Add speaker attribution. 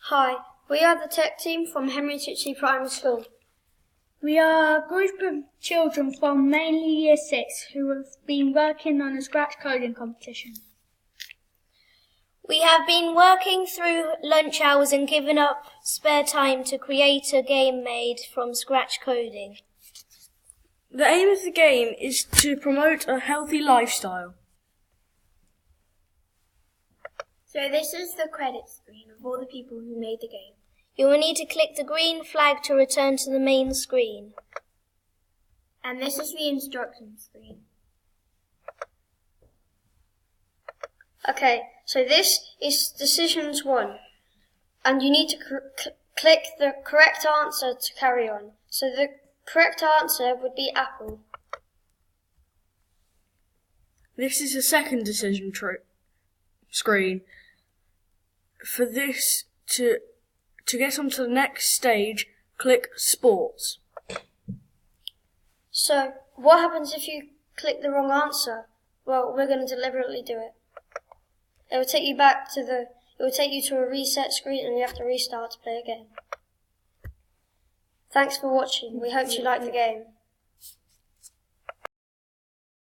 Speaker 1: Hi, we are the tech team from Henry Titchley Primary School.
Speaker 2: We are a group of children from mainly Year 6 who have been working on a scratch coding competition.
Speaker 3: We have been working through lunch hours and given up spare time to create a game made from scratch coding.
Speaker 4: The aim of the game is to promote a healthy lifestyle.
Speaker 1: So this is the credit screen of all the people who made the game.
Speaker 3: You will need to click the green flag to return to the main screen.
Speaker 1: And this is the instruction screen. Okay, so this is decisions 1. And you need to click the correct answer to carry on. So the correct answer would be apple.
Speaker 4: This is the second decision screen. For this to get onto the next stage, click sports.
Speaker 1: So what happens if you click the wrong answer? Well, we're going to deliberately do it. It will take you to a reset screen and you have to restart to play again. Thanks for watching. We hope you liked the game.